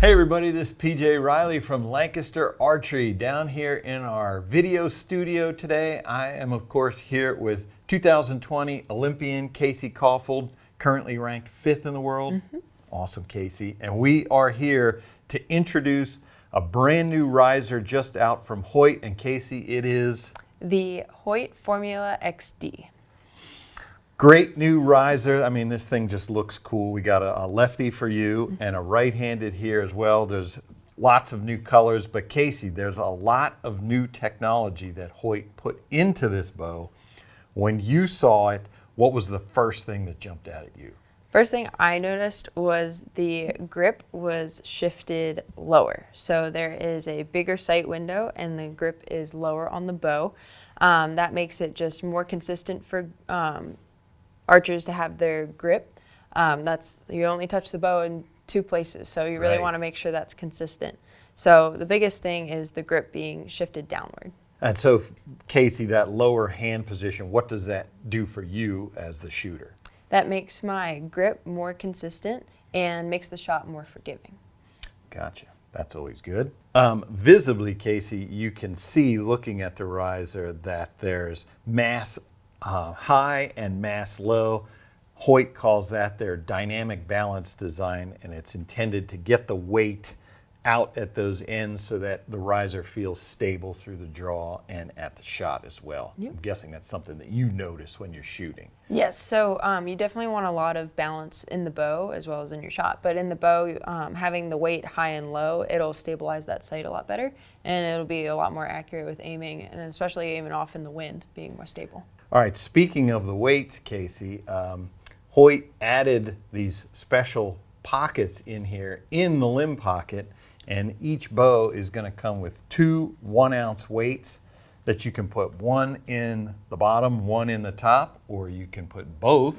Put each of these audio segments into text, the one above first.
Hey everybody, this is PJ Riley from Lancaster Archery down here in our video studio today. I am of course here with 2020 Olympian Casey Caulfield, currently ranked 5th in the world. Awesome, Casey. And we are here to introduce a brand new riser just out from Hoyt. And Casey, it is? The Hoyt Formula XD. Great new riser. I mean, this thing just looks cool. We got a lefty for you and a right-handed here as well. There's lots of new colors, but Casey, there's a lot of new technology that Hoyt put into this bow. When you saw it, what was the first thing that jumped out at you? First thing I noticed was the grip was shifted lower. So there is a bigger sight window and the grip is lower on the bow. That makes it just more consistent for archers to have their grip. You only touch the bow in 2 places, so you really want to make sure that's consistent. So the biggest thing is the grip being shifted downward. And so, Casey, that lower hand position, what does that do for you as the shooter? That makes my grip more consistent and makes the shot more forgiving. Gotcha. That's always good. Visibly, Casey, you can see looking at the riser that there's mass high and mass low. Hoyt calls that their dynamic balance design, and it's intended to get the weight out at those ends so that the riser feels stable through the draw and at the shot as well. Yep. I'm guessing that's something that you notice when you're shooting. Yes, so you definitely want a lot of balance in the bow as well as in your shot. But in the bow, having the weight high and low, it'll stabilize that sight a lot better, and it'll be a lot more accurate with aiming, and especially aiming off in the wind, being more stable. All right, speaking of the weights, Casey, Hoyt added these special pockets in here in the limb pocket, and each bow is going to come with 2 1-ounce weights that you can put one in the bottom, one in the top, or you can put both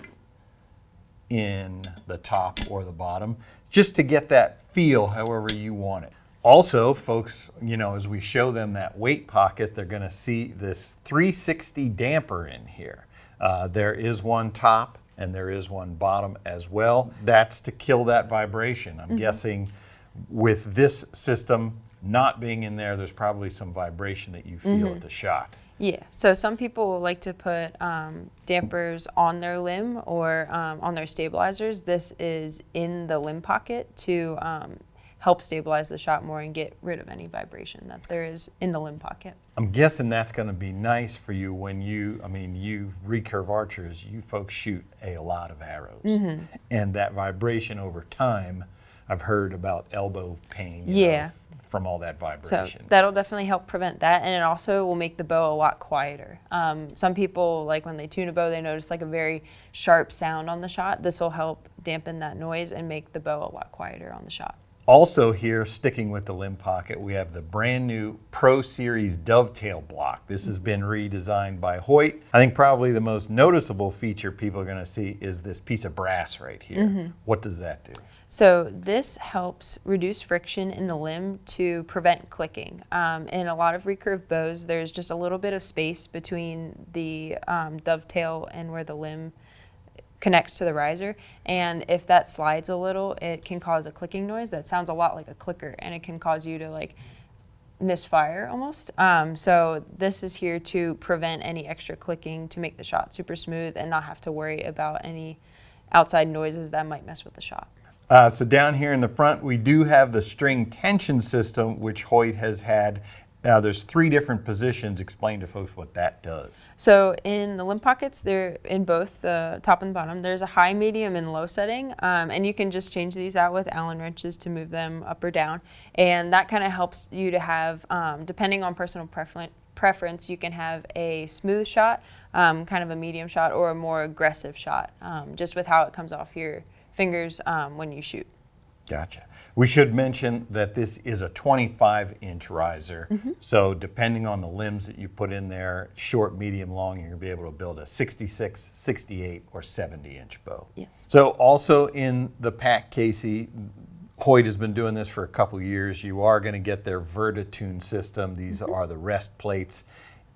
in the top or the bottom, just to get that feel however you want it. Also, folks, you know, as we show them that weight pocket, they're going to see this 360 damper in here. There is one top and there is one bottom as well. That's to kill that vibration. I'm guessing with this system not being in there, there's probably some vibration that you feel at the shot. Yeah, so some people like to put dampers on their limb or on their stabilizers. This is in the limb pocket to help stabilize the shot more and get rid of any vibration that there is in the limb pocket. I'm guessing that's going to be nice for you when you recurve archers, you folks shoot a lot of arrows. And that vibration over time, I've heard about elbow pain from all that vibration. So that'll definitely help prevent that, and it also will make the bow a lot quieter. Some people, like when they tune a bow, they notice like a very sharp sound on the shot. This will help dampen that noise and make the bow a lot quieter on the shot. Also here, sticking with the limb pocket, we have the brand new Pro Series dovetail block. This has been redesigned by Hoyt. I think probably the most noticeable feature people are going to see is this piece of brass right here. What does that do? So this helps reduce friction in the limb to prevent clicking. In a lot of recurve bows, there's just a little bit of space between the dovetail and where the limb connects to the riser, and if that slides a little, it can cause a clicking noise that sounds a lot like a clicker, and it can cause you to like misfire almost. So this is here to prevent any extra clicking, to make the shot super smooth and not have to worry about any outside noises that might mess with the shot. So down here in the front, we do have the string tension system, which Hoyt has had. Now there's 3 different positions. Explain to folks what that does. So in the limb pockets, they're in both the top and bottom. There's a high, medium, and low setting, and you can just change these out with Allen wrenches to move them up or down. And that kind of helps you to have, depending on personal preference, you can have a smooth shot, kind of a medium shot, or a more aggressive shot, just with how it comes off your fingers when you shoot. Gotcha. We should mention that this is a 25-inch riser, so depending on the limbs that you put in there, short, medium, long, you're going to be able to build a 66, 68, or 70-inch bow. Yes. So also in the pack, Casey, Hoyt has been doing this for a couple years. You are going to get their Vertitune system. These are the rest plates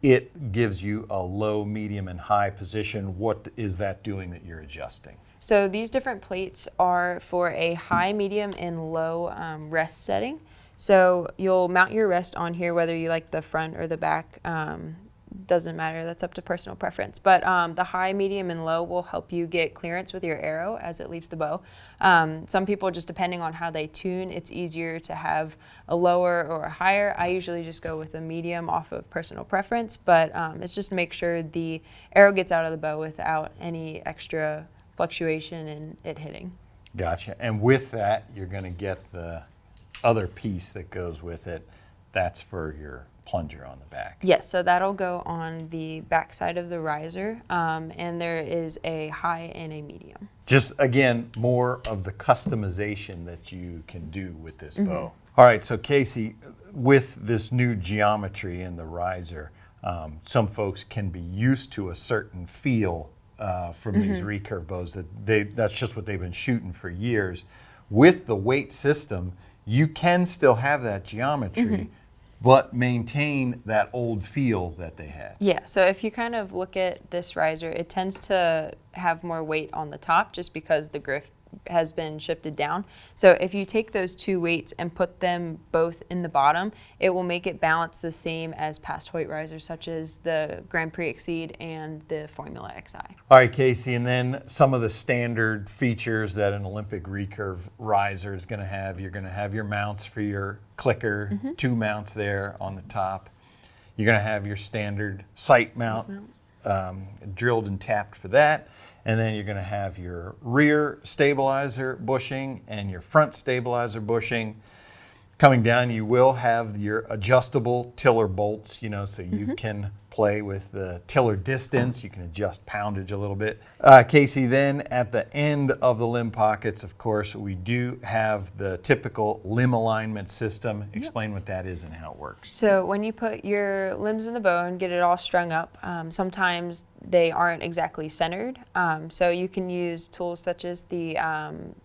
it gives you a low, medium, and high position. What is that doing that you're adjusting? So these different plates are for a high, medium, and low rest setting. So you'll mount your rest on here, whether you like the front or the back. Doesn't matter, that's up to personal preference. But the high, medium, and low will help you get clearance with your arrow as it leaves the bow. Some people, just depending on how they tune, it's easier to have a lower or a higher. I usually just go with a medium off of personal preference, but it's just to make sure the arrow gets out of the bow without any extra fluctuation in it hitting. Gotcha. And with that, you're going to get the other piece that goes with it. That's for your plunger on the back. Yes, so that'll go on the back side of the riser, and there is a high and a medium. Just, again, more of the customization that you can do with this bow. All right, so Casey, with this new geometry in the riser, some folks can be used to a certain feel from these recurve bows. That's just what they've been shooting for years. With the weight system, you can still have that geometry, but maintain that old feel that they had. Yeah, so if you kind of look at this riser, it tends to have more weight on the top just because the grip has been shifted down. So if you take those two weights and put them both in the bottom, it will make it balance the same as past Hoyt risers, such as the Grand Prix Exceed and the Formula XI. All right, Casey, and then some of the standard features that an Olympic recurve riser is going to have. You're going to have your mounts for your clicker, two mounts there on the top. You're going to have your standard sight mount, drilled and tapped for that. And then you're going to have your rear stabilizer bushing and your front stabilizer bushing. Coming down, you will have your adjustable tiller bolts, you know, so you can play with the tiller distance. You can adjust poundage a little bit. Casey, then at the end of the limb pockets, of course, we do have the typical limb alignment system. Explain what that is and how it works. So when you put your limbs in the bow and get it all strung up, sometimes they aren't exactly centered. So you can use tools such as the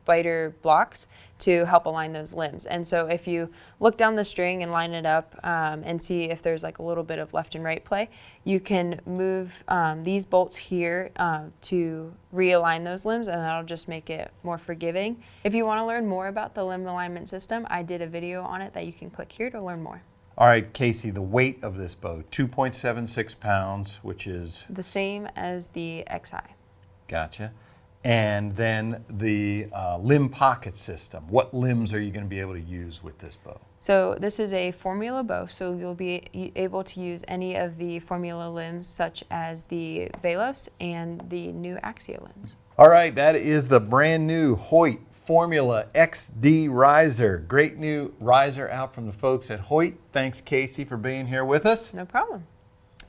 biter blocks to help align those limbs. And so if you look down the string and line it up and see if there's like a little bit of left and right play, you can move these bolts here to realign those limbs, and that'll just make it more forgiving. If you want to learn more about the limb alignment system, I did a video on it that you can click here to learn more. All right, Casey, the weight of this bow, 2.76 pounds, which is the same as the XI. Gotcha. And then the limb pocket system. What limbs are you going to be able to use with this bow? So this is a Formula bow, so you'll be able to use any of the Formula limbs, such as the Velos and the new Axia limbs. All right, that is the brand new Hoyt Formula XD Riser. Great new riser out from the folks at Hoyt. Thanks, Casey, for being here with us. No problem.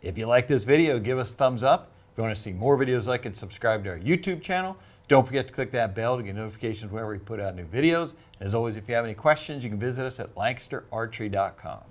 If you like this video, give us a thumbs up. If you want to see more videos like it, subscribe to our YouTube channel. Don't forget to click that bell to get notifications whenever we put out new videos. As always, if you have any questions, you can visit us at LancasterArchery.com.